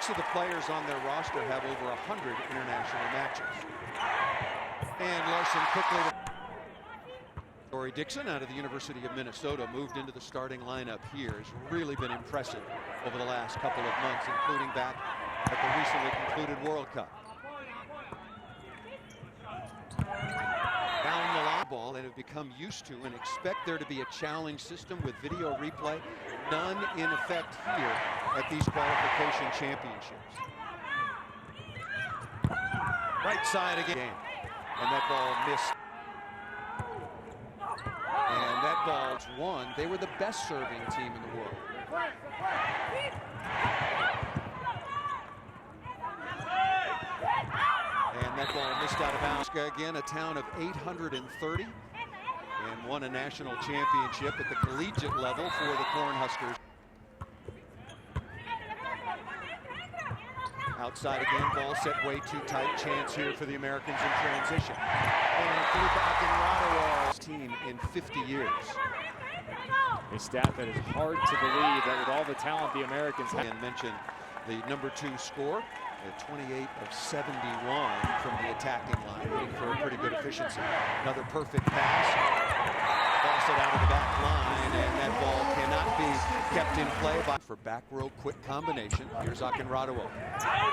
6 of the players on their roster have over 100 international matches. And Larson quickly. Dory Dixon out of the University of Minnesota moved into the starting lineup here. Has really been impressive over the last couple of months, including back at the recently concluded World Cup. Down the line ball and have become used to and expect there to be a challenge system with video replay. None in effect here at these qualification championships. Right side again. And that ball missed. And that ball's won. They were the best serving team in the world. And that ball missed out of bounds. Again, a town of 830 and won a national championship at the collegiate level for the Cornhuskers. Outside again, ball set way too tight. Chance here for the Americans in transition. And threw back in Rodawall's team in 50 years. A stat that is hard to believe that with all the talent the Americans have. And mentioned the #2 score at 28 of 71 from the attacking line, waiting for a pretty good efficiency. Another perfect pass. Toss it out of the back line, and that ball cannot be kept in play for back row quick combination. Here's Akinradawo.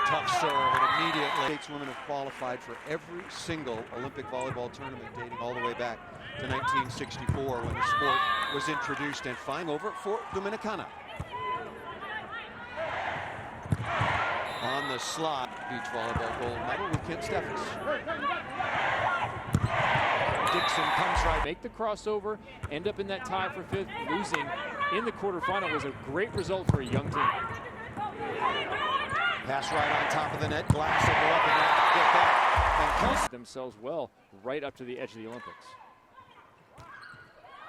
Tough serve, and immediately States women have qualified for every single Olympic volleyball tournament dating all the way back to 1964 when the sport was introduced. And flying over for Dominicana. On the slot, beach volleyball gold medal with Kent Steffes. Dixon comes right. Make the crossover, end up in that tie for 5th, losing in the quarterfinal was a great result for a young team. Pass right on top of the net. Glass will go up and get that. And comes themselves well right up to the edge of the Olympics.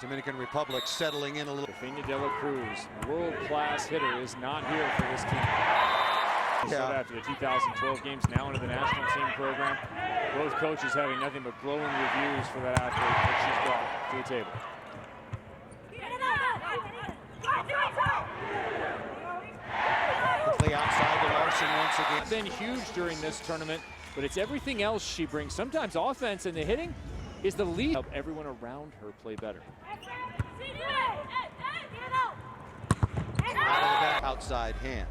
Dominican Republic settling in a little. Rafinha de la Cruz, world-class hitter, is not here for this team. Yeah. After the 2012 games, now into the national team program. Both coaches having nothing but glowing reviews for that athlete that she's brought to the table. Quickly outside to Larson once again. Been huge during this tournament, but it's everything else she brings. Sometimes offense and the hitting is the lead. Help everyone around her play better. Out of the back, outside hand.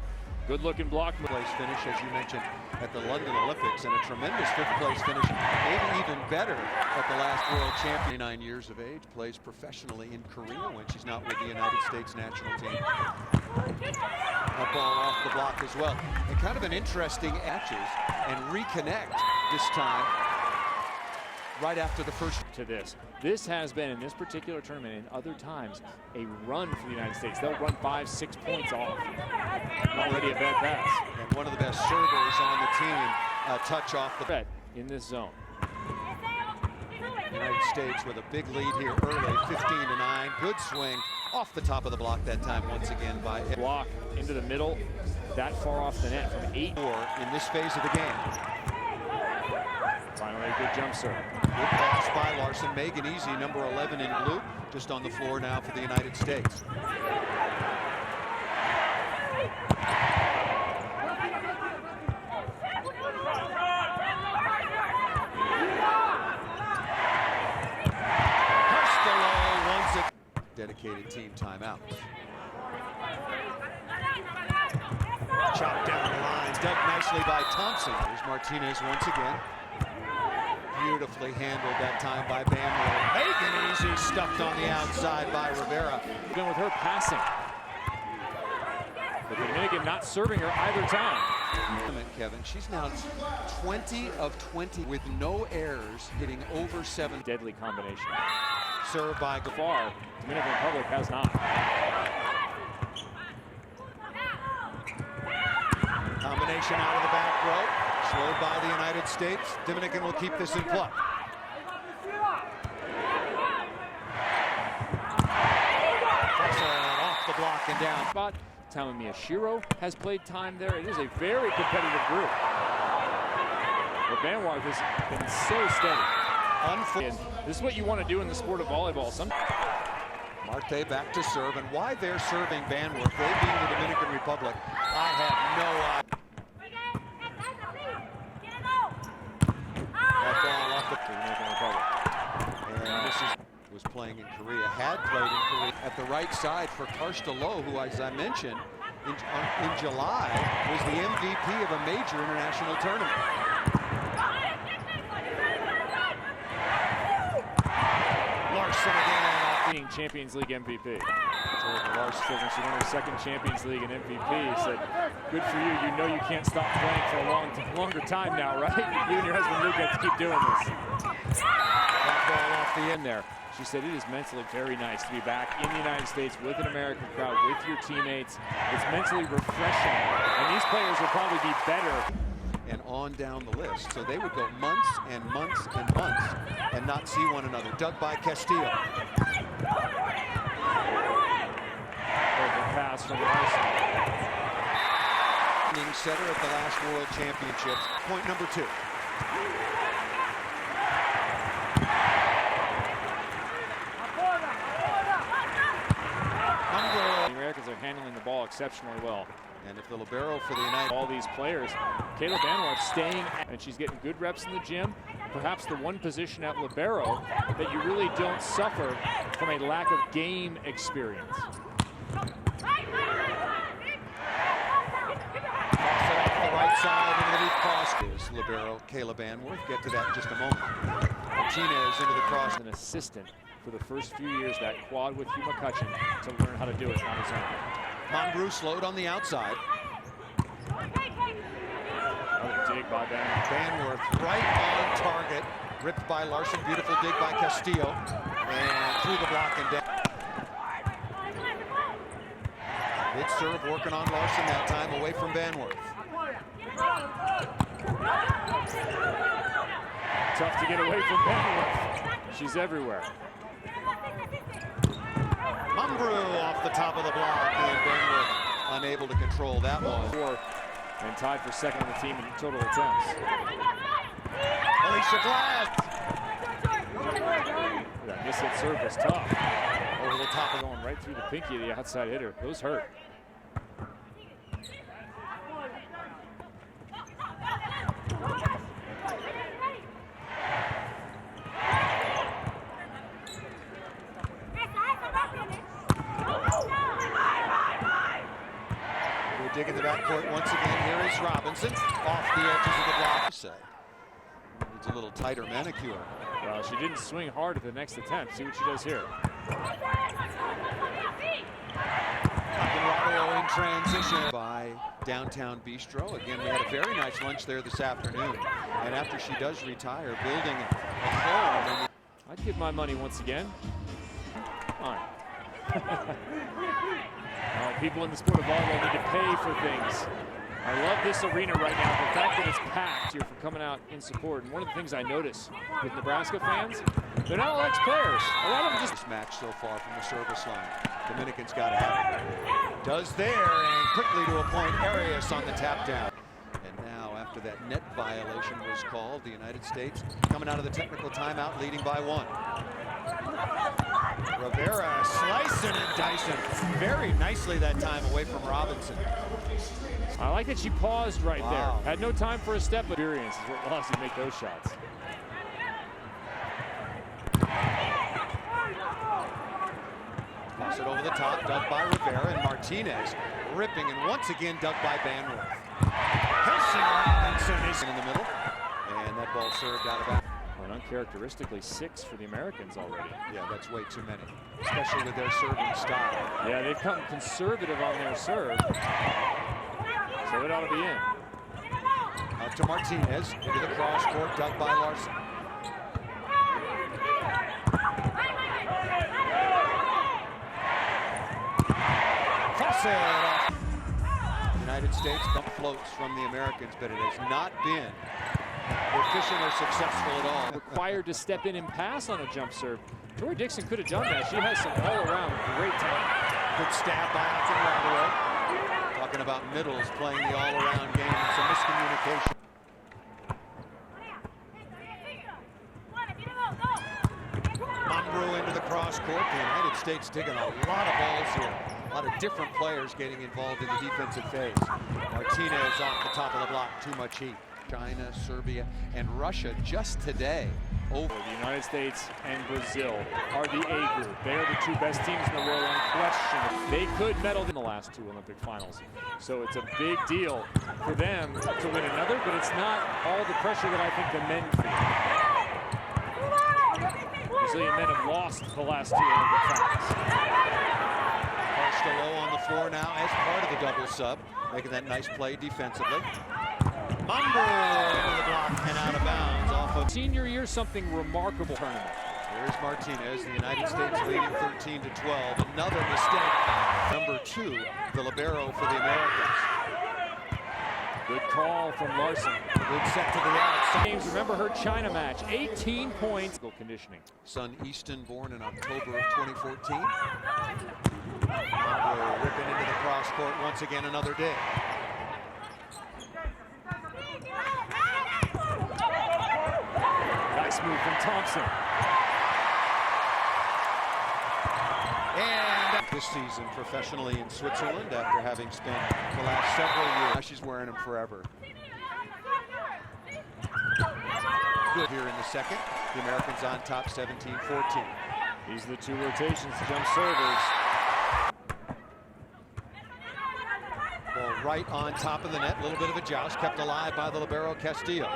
Good looking block. Place finish, as you mentioned, at the London Olympics, and a tremendous 5th place finish, maybe even better at the last World Champion. 9 years of age, plays professionally in Korea when she's not with the United States national team. A ball off the block as well. And kind of an interesting matches and reconnect this time right after the first. To this. This has been, in this particular tournament and other times, a run for the United States. They'll run 5-6 points off. Already a bad pass. And one of the best servers on the team, touch off the bet in this zone. United States with a big lead here early, 15-9. Good swing off the top of the block that time once again by block into the middle, that far off the net from 8-4 in this phase of the game. Finally, a good jump serve. Good pass by Larson. Megan Easy, number 11 in blue, just on the floor now for the United States. Dedicated team timeout. Chopped down the line, dug nicely by Thompson. Here's Martinez once again. Beautifully handled that time by Bamwell. Megan Easy stuffed on the outside by Rivera. Even with her passing. But the Dominican not serving her either time. Kevin, she's now 20 of 20 with no errors, hitting over 7. Deadly combination. Served by Gafar. Dominican Republic has not. Combination out of the back row. Slowed by the United States. Dominican will keep this in play. Off the block and down. Spot. Tamamiya Shiro has played time there. It is a very competitive group. But Banwar has been so steady. This is what you want to do in the sport of volleyball. Marte back to serve, and why they're serving Banworth, they being the Dominican Republic, I have no idea. right side for Karstalo, who, as I mentioned, in July was the MVP of a major international tournament. Larson again. Being Champions League MVP. Larson said when she won her second Champions League and MVP, he said, good for you. You know you can't stop playing for a longer time now, right? You and your husband Luke have to keep doing this. That ball off the end there. She said it is mentally very nice to be back in the United States with an American crowd, with your teammates. It's mentally refreshing, and these players will probably be better. And on down the list. So they would go months and months and months and not see one another. Dug by Castillo. Perfect pass from Larson. Setter at the last World Championships. Point number 2. The Americans are handling the ball exceptionally well. And if the libero for the United... All these players, Kayla Banwart staying, and she's getting good reps in the gym. Perhaps the one position at libero that you really don't suffer from a lack of game experience. Toss it off the right side into the deep cross. Is libero Kayla Banwart. Get to that in just a moment. Martinez into the cross. An assistant for the first few years, that quad with Hugh McCutcheon, to learn how to do it on his own. Monbrew slowed on the outside. Another dig by Banwart. Banwart right on target. Ripped by Larson. Beautiful dig by Castillo. And through the block and down. Mid serve working on Larson that time, away from Banwart. Tough to get away from Banwart. She's everywhere. Monbrew off the top of the block, and Banwart unable to control that one. And tied for second on the team in total attempts. Alicia Glass. That miss-hit serve was tough. Over the top of going right through the pinky of the outside hitter. Those hurt. Dig in the backcourt once again. Here is Robinson off the edges of the block. Needs a little tighter manicure. Well, she didn't swing hard at the next attempt. See what she does here. Colorado in transition by Downtown Bistro. Again, we had a very nice lunch there this afternoon. And after she does retire, building a home. I'd give my money once again. Come on. People in the sport of volleyball need to pay for things. I love this arena right now. The fact that it's packed here for coming out in support. And one of the things I notice with Nebraska fans, they're not all ex-players. A lot of them just... This match so far from the service line. Dominican's got to have it. Does there, and quickly to a point, Arias on the tap down. And now, after that net violation was called, the United States coming out of the technical timeout, leading by 1. Rivera slicing and dicing very nicely that time away from Robinson. I like that she paused right Wow. there. Had no time for a step. Experience is what allows you to make those shots. Toss it over the top, dug by Rivera, and Martinez ripping, and once again dug by Banwart. Helsing Robinson is in the middle, and that ball served out of bounds. Well, uncharacteristically 6 for the Americans already. Yeah, that's way too many, especially with their serving style. Yeah, they've come conservative on their serve, so it ought to be in. Up to Martinez, into the cross court, dug by Larson. Fawcett. United States floats from the Americans, but it has not been efficient or successful at all. Required to step in and pass on a jump serve. Tori Dixon could have done that. She has some all-around great time. Good stab by Alton Radaway. Talking about middles playing the all-around game. Some miscommunication. Monbrew into the cross court. The United States taking a lot of balls here. A lot of different players getting involved in the defensive phase. Martinez off the top of the block. Too much heat. China, Serbia, and Russia just today. Over the United States and Brazil are the A group. They are the two best teams in the world, unquestionably. They could medal in the last two Olympic finals. So it's a big deal for them to win another, but it's not all the pressure that I think the men feel. Brazilian men have lost the last two Olympic finals. Low on the floor now as part of the double sub, making that nice play defensively. Mumble into the block and out of bounds off of senior year, something remarkable tournament. Here's Martinez, the United States leading 13-12. Another mistake. Number 2, the libero for the Americans. Good call from Larson. Good set to the outside. James, remember her China match, 18 points. Conditioning. Son Easton, born in October of 2014. Ripping into the cross court once again, another day. Nice move from Thompson. And this season professionally in Switzerland after having spent the last several years. She's wearing them forever. Good here in the second. The Americans on top 17-14. These are the two rotations, jump servers. Ball right on top of the net. A little bit of a joust kept alive by the libero Castillo.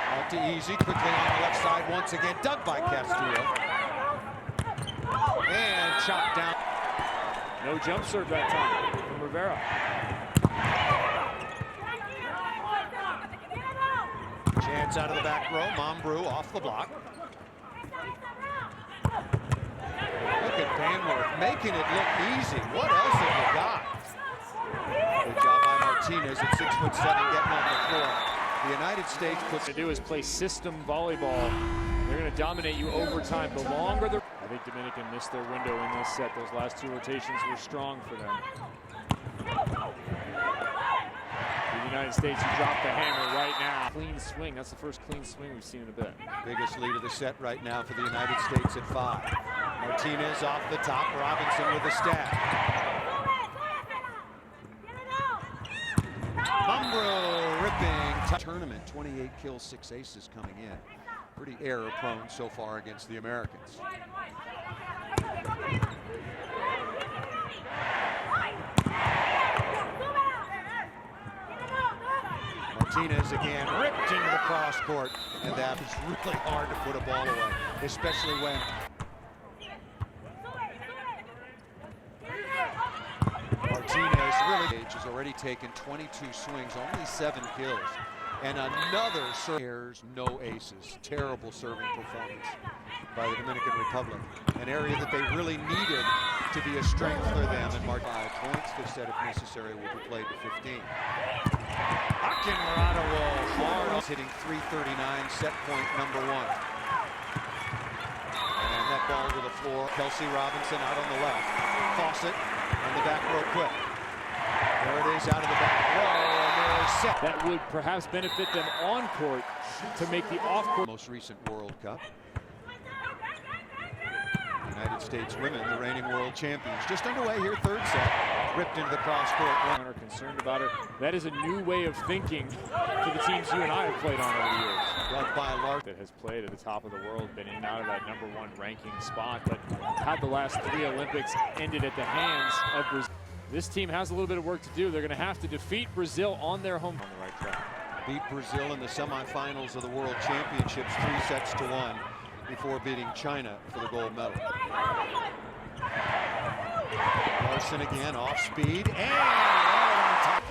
Out to Easy, quickly on the left side once again, dug by Castillo. And chopped down. No jump serve that time from Rivera. Chance out of the back row. Mombrou off the block. Look at Banworth making it look easy. What else have you got? Good job by Martinez at 6'7", getting on the floor. The United States puts to do is play system volleyball. They're going to dominate you over time. The longer the I think Dominican missed their window in this set. Those last two rotations were strong for them. The United States, who dropped the hammer right now. Clean swing. That's the first clean swing we've seen in a bit. Biggest lead of the set right now for the United States at 5. Martinez off the top. Robinson with a stab. Mombrou ripping. Tournament, 28 kills, 6 aces coming in. Pretty error prone so far against the Americans. Martinez again, ripped into the cross court, and that is really hard to put a ball away, especially when Martinez really has already taken 22 swings, only 7 kills. And another serve, no aces. Terrible serving performance by the Dominican Republic. An area that they really needed to be a strength for them. And mark 5 points. This set, if necessary, will be played to 15. Akinmurata will hard hitting 339, set point number 1. And that ball to the floor. Kelsey Robinson out on the left. Fawcett on the back row quick. There it is out of the back row. Set. That would perhaps benefit them on court to make the off court. Most recent World Cup. United States women, the reigning world champions. Just underway here, third set. Ripped into the cross court. Are concerned about her. That is a new way of thinking for the teams you and I have played on over the years. Led by Larson. That has played at the top of the world, been in and out of that #1 ranking spot, but had the last 3 Olympics ended at the hands of Brazil. This team has a little bit of work to do. They're going to have to defeat Brazil on their home. On the right track. Beat Brazil in the semifinals of the World Championships 3-1 before beating China for the gold medal. Larson again off speed and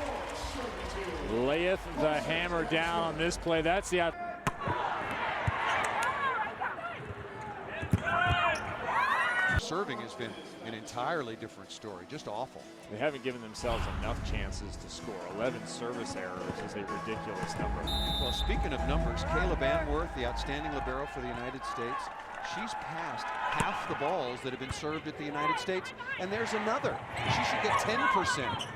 layeth the hammer down on this play. That's the out. Serving has been an entirely different story, just awful. They haven't given themselves enough chances to score. 11 service errors is a ridiculous number. Well, speaking of numbers, Kayla Banworth, the outstanding libero for the United States, she's passed half the balls that have been served at the United States, and there's another. She should get 10%.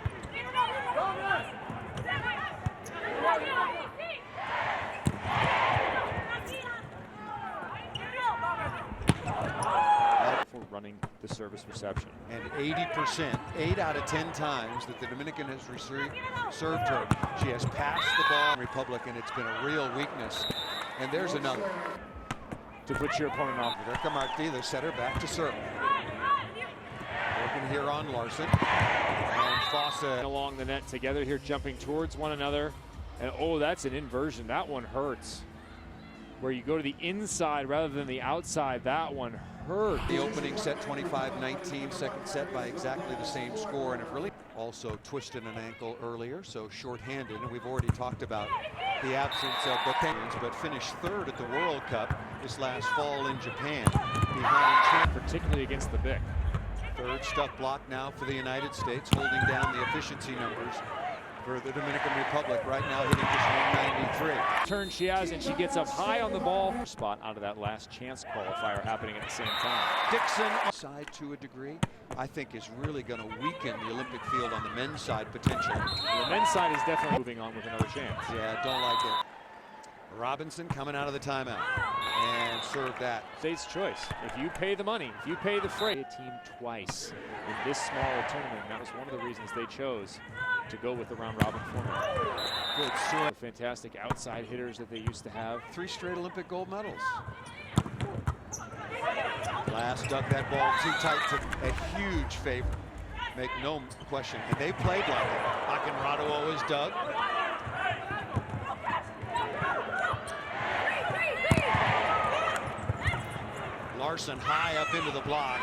running the service reception. And 80%, 8 out of 10 times that the Dominican has served her, she has passed the ball in Republic, and it's been a real weakness. And there's another. To put your opponent off. Rebecca Marti, the setter, back to serve. Working here on Larson. And Fossa along the net together here, jumping towards one another. And oh, that's an inversion. That one hurts. Where you go to the inside rather than the outside, that one hurt. The opening set, 25-19, second set by exactly the same score. And it really also twisted an ankle earlier, so shorthanded. And we've already talked about the absence of Botanians, but finished third at the World Cup this last fall in Japan. Behind, particularly against the Bic. Third stuck block now for the United States, holding down the efficiency numbers for the Dominican Republic, right now hitting just 193. Turn she has, and she gets up high on the ball. Spot out of that last chance qualifier happening at the same time. Dixon side to a degree, I think is really going to weaken the Olympic field on the men's side potentially. The men's side is definitely moving on with another chance. Yeah, don't like it. Robinson coming out of the timeout and serve that. State's choice. If you pay the money, if you pay the freight, a team twice in this smaller tournament. That was one of the reasons they chose to go with the round robin format. Good swing. Fantastic outside hitters that they used to have. 3 straight Olympic gold medals. Glass dug that ball too tight to a huge favor. Make no question. And they played like it. Akinrado always dug. Larson high up into the block.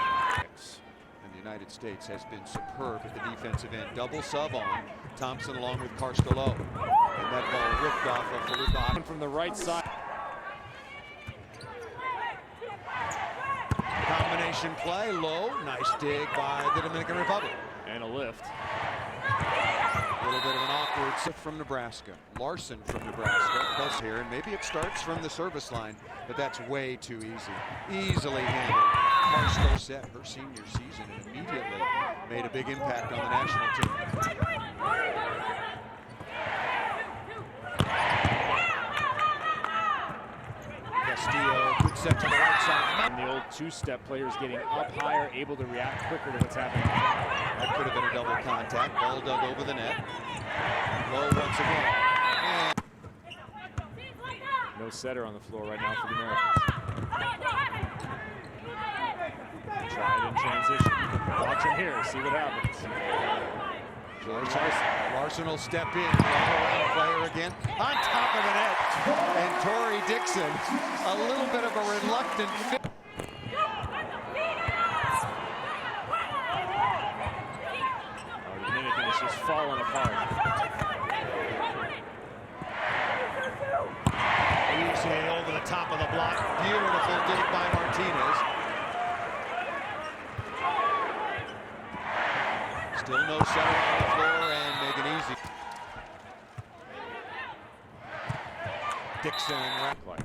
And the United States has been superb at the defensive end. Double sub on Thompson along with Carstolo. And that ball ripped off of Faluka. From the right side. Combination play, low. Nice dig by the Dominican Republic. And a lift. A little bit of an awkward set from Nebraska. Larson from Nebraska plus here, and maybe it starts from the service line, but that's way too easy. Easily handled. Carstolo set her senior season and immediately made a big impact on the national team. Castillo, good set to the right side. And the old two-step players getting up higher, able to react quicker to what's happening. That could have been a double contact. Ball dug over the net. Low once again. And no setter on the floor right now for the Americans. Try it in transition. Watch him here. See what happens. Larson will step in. All-around player again. On top of the net. And Tori Dixon, a little bit of a reluctant fit. The Dominican is just falling apart. Easy over the top of the block. Beautiful dig by Martinez. Still no setter on the floor, and make it easy. Dixon right play.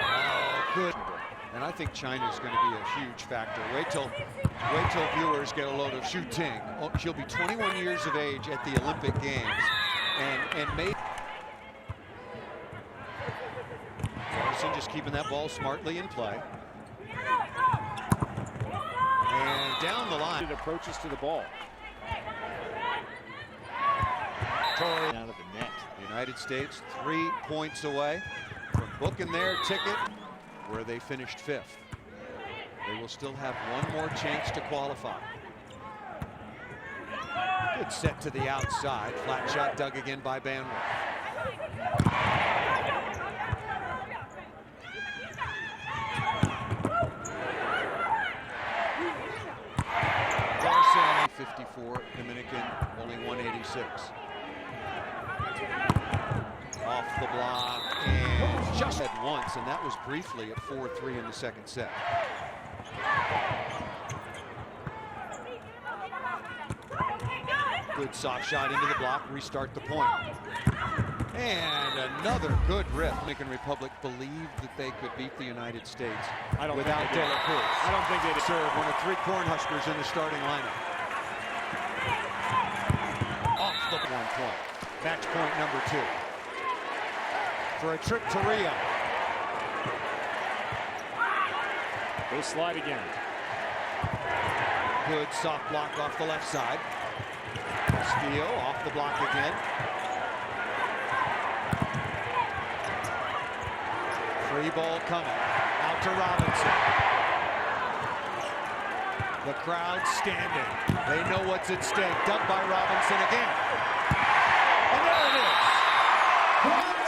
Oh, good. And I think China's going to be a huge factor. Wait till viewers get a load of Xu Ting. Oh, she'll be 21 years of age at the Olympic Games, and maybe. Larson just keeping that ball smartly in play. And down the line. It approaches to the ball. Tori out of the net. The United States 3 points away from booking their ticket where they finished 5th. They will still have one more chance to qualify. Good set to the outside. Flat shot dug again by Banworth. Larson, 54, Dominican, only 186. Off the block, and just at once, and that was briefly at 4-3 in the second set. Good soft shot into the block, restart the point. And another good rip. Dominican Republic believed that they could beat the United States without De La Cruz. I don't think they'd serve one of 3 Cornhuskers in the starting lineup. Off the 1 point. Match point number 2. for a trip to Rio. They slide again. Good soft block off the left side. Steele off the block again. Free ball coming. Out to Robinson. The crowd standing. They know what's at stake. Dumped by Robinson again. And there it is.